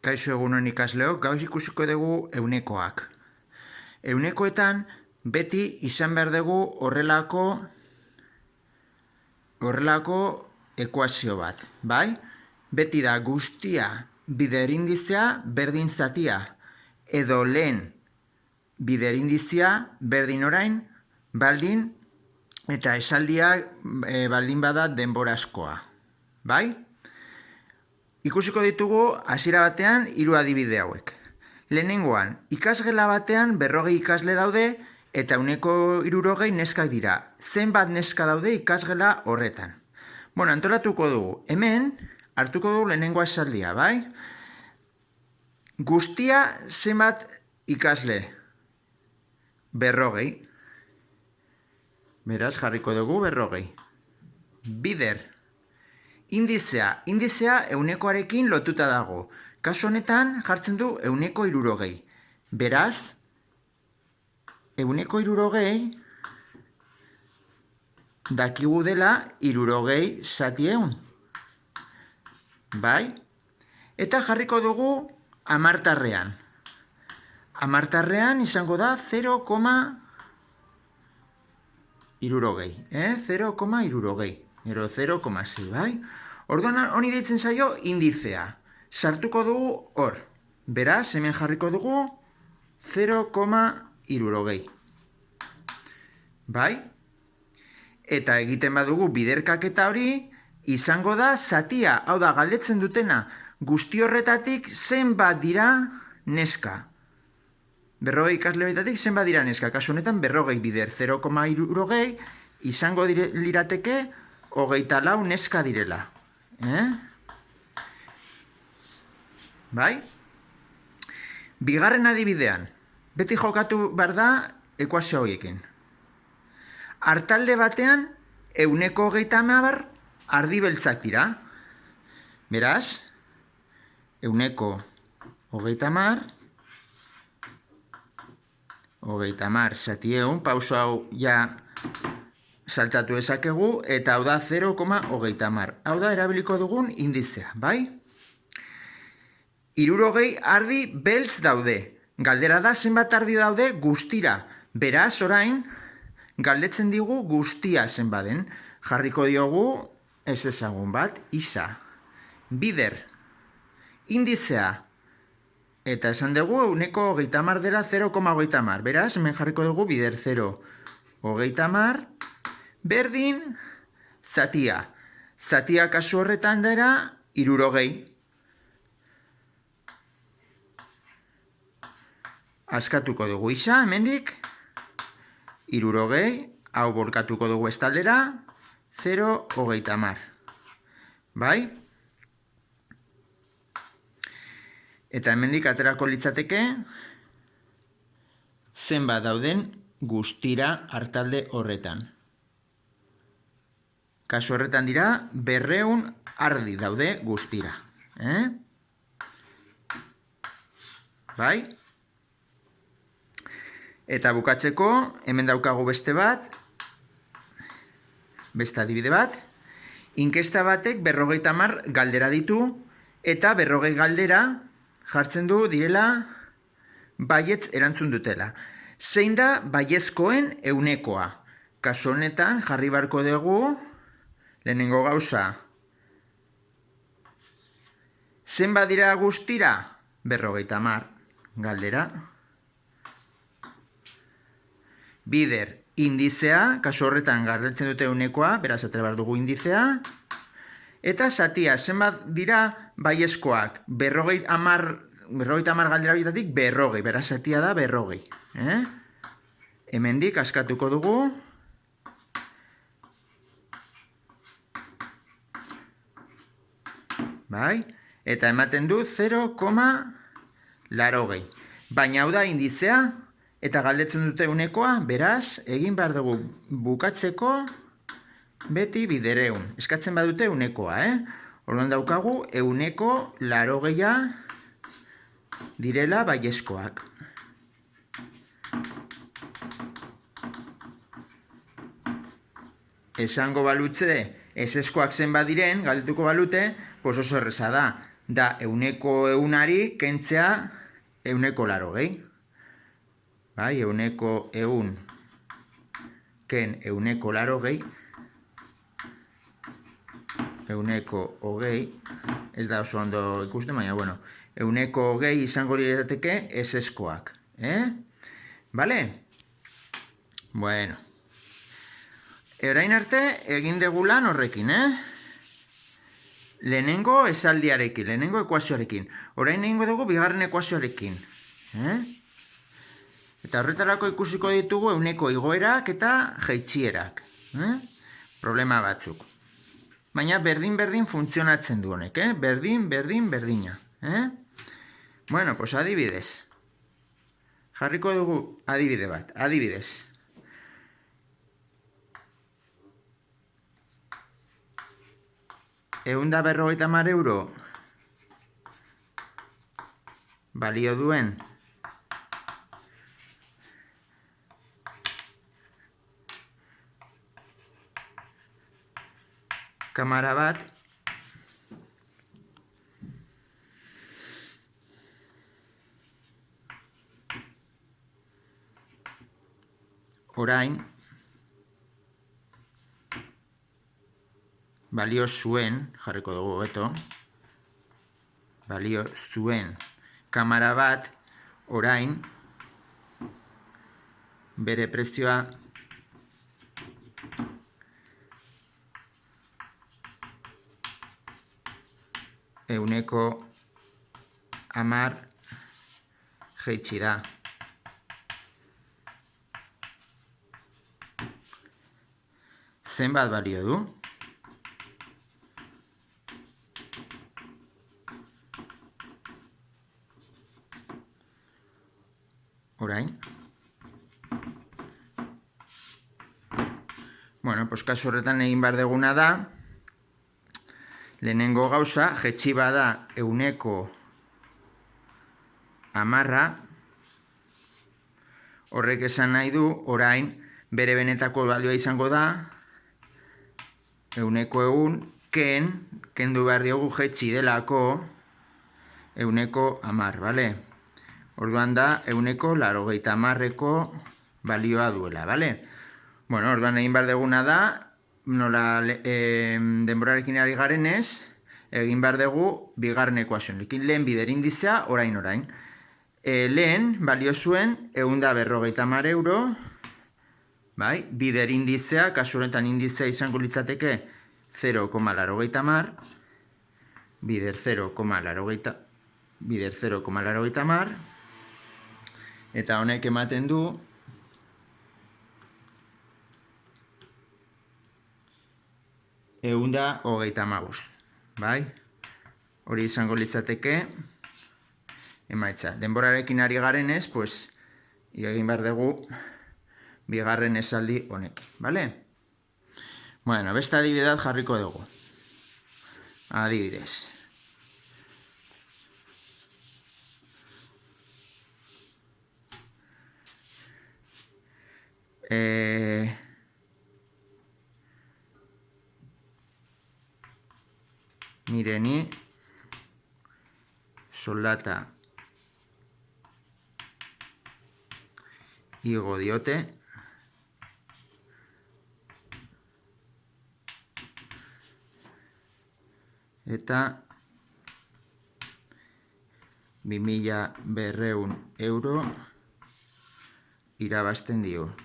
Kaixo egunon ikasleok, gauz ikusiko dugu eunekoak. Eunekoetan beti izan behar dugu horrelako ekuazio bat, bai? Beti da guztia biderindizea berdin zatia, edo lehen biderindizea berdin orain, baldin, eta esaldia baldin bada denborazkoa, bai? Ikusiko ditugu hasiera batean 3 adibide hauek. Lehenengoan, ikasgela batean 40 ikasle daude eta 160 neskak dira. Zenbat neska daude ikasgela horretan? Antolatuko dugu. Hemen hartuko dugu lehenengo esaldia, bai? Guztia zenbat ikasle? 40. Beraz, jarriko dugu 40. Bider. Indizea eunekoarekin lotuta dago. Kasu honetan jartzen du 160. Beraz, 160 dakigu dela 60 zati 100. Bai? Eta jarriko dugu hamartarrean. Hamartarrean izango da 0,60. 0,60. Ero 0,6, bai? Orduan honi deitzen zaio indizea. Sartuko dugu hor. Beraz, hemen jarriko dugu 0,60. Bai? Eta egiten badugu biderkaketa hori, izango da zatia. Hau da, galdetzen dutena, guzti horretatik zenbat dira neska. 40 ikasle horretatik zenbat dira neska. Kasu honetan 40 bider 0,60 izango lirateke 24 neska direla. Bai? Bigarren adibidean. Beti jokatu behar da ekuazio horiekin. Artalde batean 130 ardi beltzak dira. Beraz, 130 zati 100, pauso hau ja saltatu ezakegu, eta hau da 0,30. Hau da erabiliko dugun indizea, bai? 60 ardi beltz daude. Galdera da zenbat ardi daude guztira. Beraz, orain, galdetzen digu guztia zenbaden. Jarriko diogu ez ezagun bat, isa. Bider. Indizea. Eta esan dugu 130 dela 0,30. Beraz, hemen jarriko dugu bider 0,30. Berdin, zatia. Zatia kasu horretan dira 60. Askatuko dugu isa, hemendik. 60, hau borkatuko dugu estaldera, 0,30. Bai? Eta hemendik aterako litzateke, zenbat dauden guztira artalde horretan. Kasu horretan dira, 200 ardi daude guztira. Bai? Eta bukatzeko, hemen daukagu beste adibide bat. Inkesta batek 50 galdera ditu, eta 40 galdera jartzen du direla baietz erantzun dutela. Zein da baiezkoen eunekoa? Kasu honetan jarri barko dugu lehenengo gauza. Zenbat dira guztira? 50 galdera. Bider, indizea, kasu horretan galdetzen dute eunekoa, beraz atera behar dugu indizea. Eta zatia, zenbat dira baiezkoak? 50 galdera horitatik 40, beraz zatia da 40. Hemendik askatuko dugu. Bai? Eta ematen du 0,80. Baina hau da indizea, eta galdetzen dute eunekoa, beraz, egin behar dugu bukatzeko beti bidereun. Eskatzen badute eunekoa, Orduan daukagu, 180 direla baiezkoak. Esango balutze, ezeskoak zenbat diren, galdetuko balute, pues oso erreza da. da euneko eunari kentzea euneko larogei. Bai, euneko eun ken euneko larogei, euneko hogei, ez da oso ondo ikusten, baina, bueno, euneko hogei izango lirateke eseskoak. Bale? Bueno. Orain arte egin dugu lan horrekin, Lehenengo esaldiarekin, lehenengo ekuazioarekin. Orain egingo dugu bigarren ekuazioarekin. Eta horretarako ikusiko ditugu euneko igoerak eta jaitsierak. Problema batzuk. Baina berdin funtzionatzen du honek, berdina. Bueno, pues adibidez. Jarriko dugu adibide bat, adibidez. Eunda berrogeita mar euro balio duen kamara bat orain balio zuen, jarriko dugu beto, balio zuen kamara bat orain bere prezioa euneko 10 jaitsi da. Zenbat balio du? Orain. Bueno, pues kasu horretan egin behar deguna da, lehenengo gauza, jaitsi bada euneko 10, horrek esan nahi du, orain, bere benetako balioa izango da, euneko eun, kendu behar diogu jaitsi delako, euneko 10, bale? Orduan da, euneko 80eko balioa duela, bale? Bueno, orduan egin behar deguna da, nola denborarekin ari garenez, egin behar dugu bigarren ekuazionekin. Lehen bider indizea, orain. Lehen, balio zuen, 150 euro, bai? Bider indizea, kasu honetan indizea izango litzateke 0,80, bider 0,80, eta honek ematen du 135, bai? Hori izango litzateke emaitza. Denborarekin ari garenez, pues, egin behar dugu bigarren esaldi honekin, bale? Bueno, beste adibidez jarriko dugu. Adibidez. Mireni soldata igo diote eta 2200 euro irabazten dio.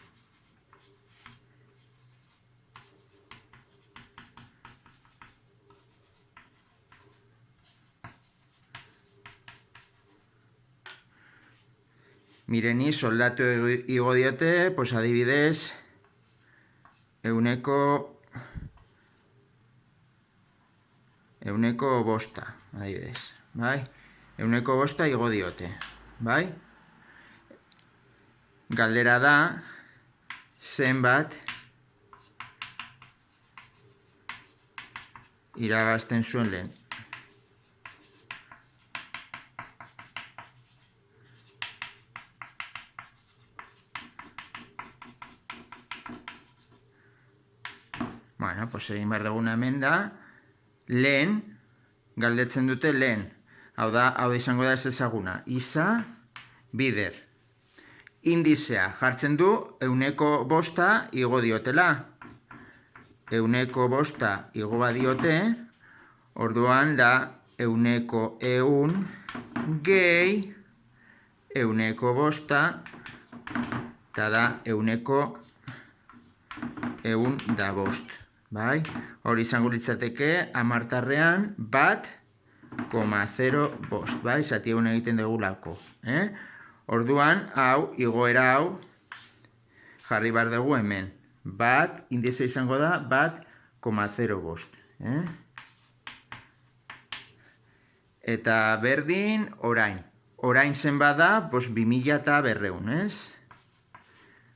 Mireni soldatu igo diote, pues adibidez, euneko bosta, adibidez, bai? Euneko bosta igo diote, bai? Galdera da, zenbat irabazten zuen lehen. Bueno, pues egin behar duguna hemen da, lehen galdetzen dute lehen. Hau da izango da ez ezaguna. Isa, bider. Indizea, jartzen du 105 igo diotela. 105 igo badiote, orduan da 100 gehi 105 eta da 105. Bai? Hori izango litzateke amartarrean 1,05. Bai? Zati egun egiten dugulako. Orduan, hau, igoera hau, jarri behar dugu hemen. Indizea izango da 1,05. Eta berdin, orain. Orain zen bada, 2.200, ez?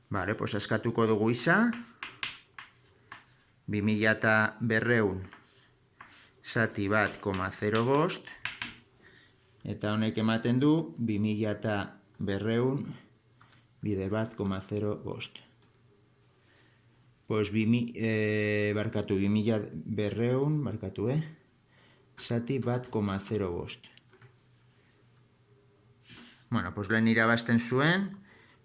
Bale, eskatuko dugu isa. 2.200 zati 1,05. Eta honek ematen du 2.200 bider 1,05. Pues 2.200, zati 1,05. Bueno, pues lehen irabazten zuen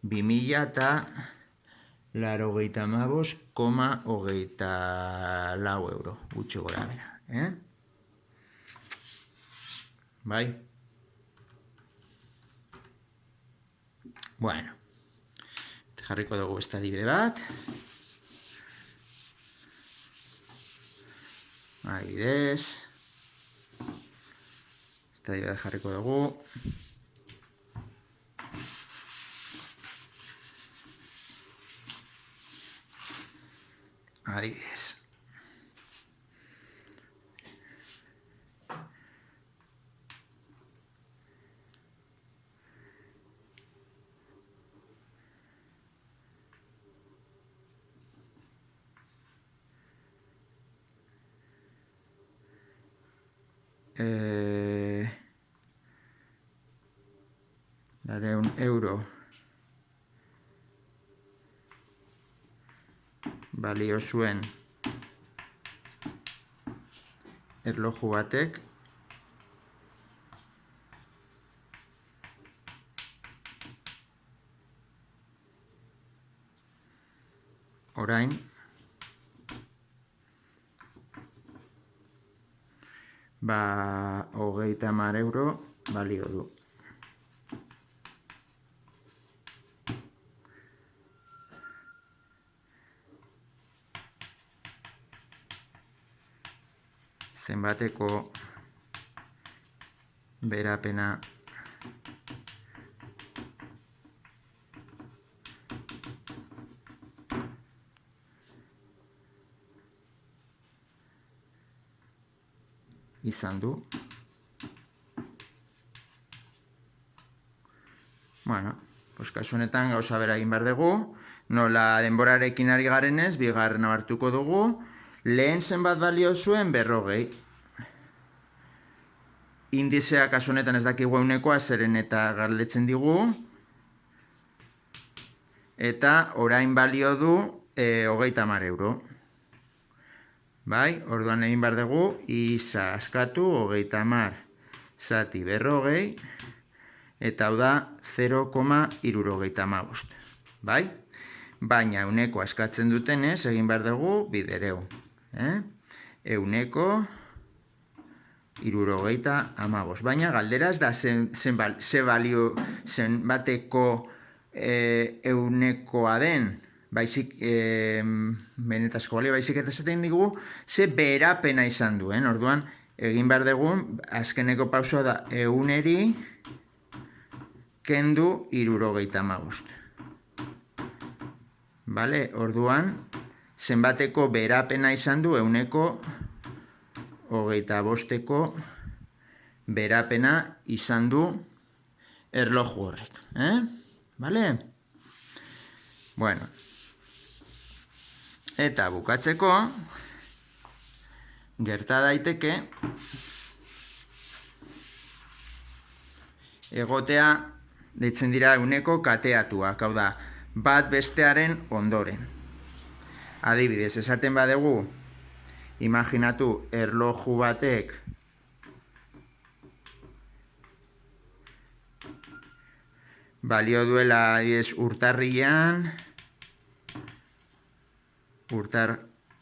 2.085,24 euro. Gutxi gora bera. Bai? Bueno. Jarriko dugu beste adibide bat. Adibidez. Beste adibide jarriko dugu. Adibidez. €100 balio zuen erloju batek orain €30 balio du. Zenbateko berapena izan du. Bueno, kasu honetan gauza bera egin behar dugu. Nola denborarekin ari garenez, bigarren hartuko dugu. Lehen zenbat balio zuen 40. Indizea kasu honetan ez dakigu eunekoa, zeren eta galdetzen digu. Eta orain balio du €30. Bai, orduan egin behar dugu, isa askatu, 30 zati 40, eta hau da 0,75. Bai? Baina euneko askatzen dutenez, egin behar dugu bidereu. Euneko 75. Baina galdera ez da zenbateko eunekoa den, baizik, benetazko balio, baizik eta zaten digu, ze berapena izan duen. Orduan, egin behar dugu, azkeneko pausoa da, euneri kendu 75. Bale, orduan, zenbateko berapena izan du euneko 25ko berapena izan du erloju horrek. Bale? Bueno. Eta bukatzeko, gerta daiteke, egotea deitzen dira euneko kateatuak, hau da, bat bestearen ondoren. Adibidez, esaten badegu, imaginatu erloju batek balio duela urtarrilean,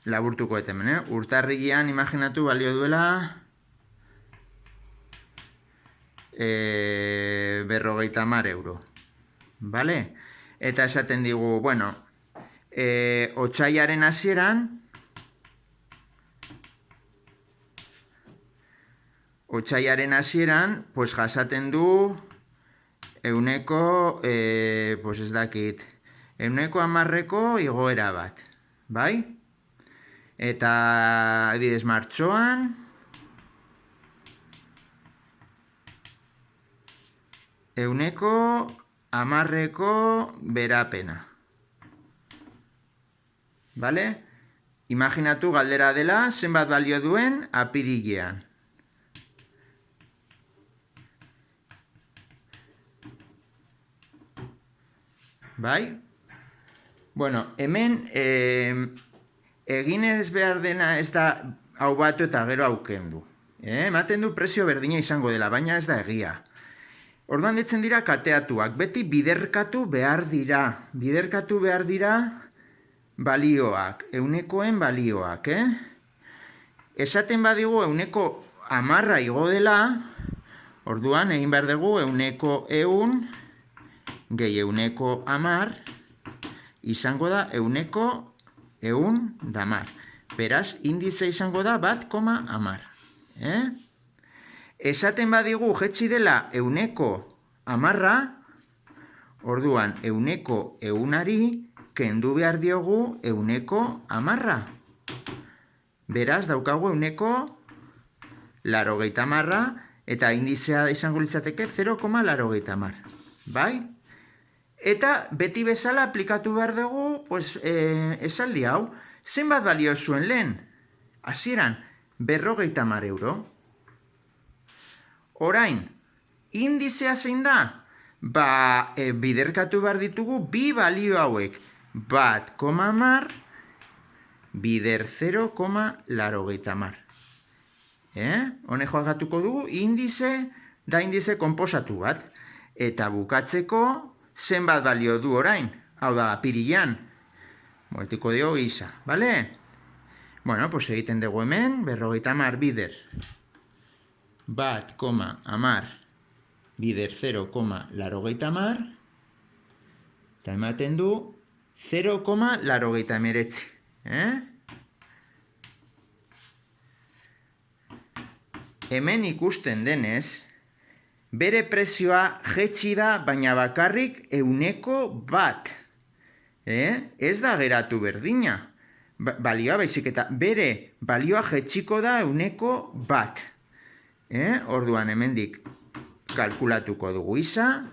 laburtuko hemen, urtarrilean imaginatu balio duela 50 euro. Vale? Eta esaten digu, bueno, otsailaren hasieran, pues jasaten du euneko, pues ez dakit, euneko 10 igoera bat, bai? Eta, adibidez, martxoan, euneko 10 berapena. Vale? Imaginatu galdera dela, zenbat balio duen apirilean. Bai? Bueno, hemen egin ez behar dena ez da hau batu eta gero aukendu. Ematen du prezio berdina izango dela, baina ez da egia. Orduan ditzen dira kateatuak, beti biderkatu behar dira. Biderkatu behar dira balioak, eunekoen balioak, Esaten badigu euneko 10 igo dela, orduan egin behar dugu euneko 100 gehi euneko 10 izango da euneko 110. Beraz, indize izango da 1,10. Esaten badigu jetzi dela euneko 10, orduan euneko 100ari kendu behar diogu euneko 10. Beraz, daukagu euneko 80 eta indizea izango litzateke 0,80. Bai? Eta beti bezala aplikatu behar dugu, pues, esaldi hau, zenbat balio zuen lehen? Hasieran, 50 euro. Orain, indizea zein da? Biderkatu behar ditugu bi balio hauek. 1,10 bider 0,80. Hone joagatuko dugu, indize konposatu bat. Eta bukatzeko, zenbat balio du orain? Hau da, apirilean. Multiko dio gisa, bale? Bueno, pues egiten dugu hemen, 50 bider 1,10 bider 0,80 eta ematen du 0,89. Hemen ikusten denez, bere prezioa jetzi da, baina bakarrik euneko 1. Ez da geratu berdina. Balioa baizik eta bere balioa jetziko da euneko 1. Orduan hemendik kalkulatuko dugu isa,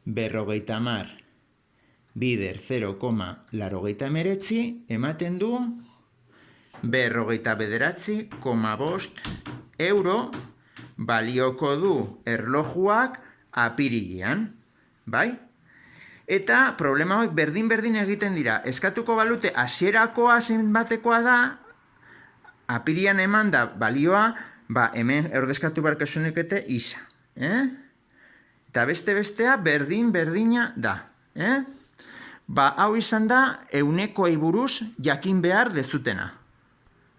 50 bider 0,89 ematen du 59,5 euro balioko du erlojuak apirilean, bai? Eta problema hauek berdin egiten dira. Eskatuko balute hasierakoa zenbatekoa da, apirilean eman da balioa, hemen ordezkatu barkasunekete isa. Eta bestea berdina da. Hau izan da eunekoei buruz jakin behar dezutena.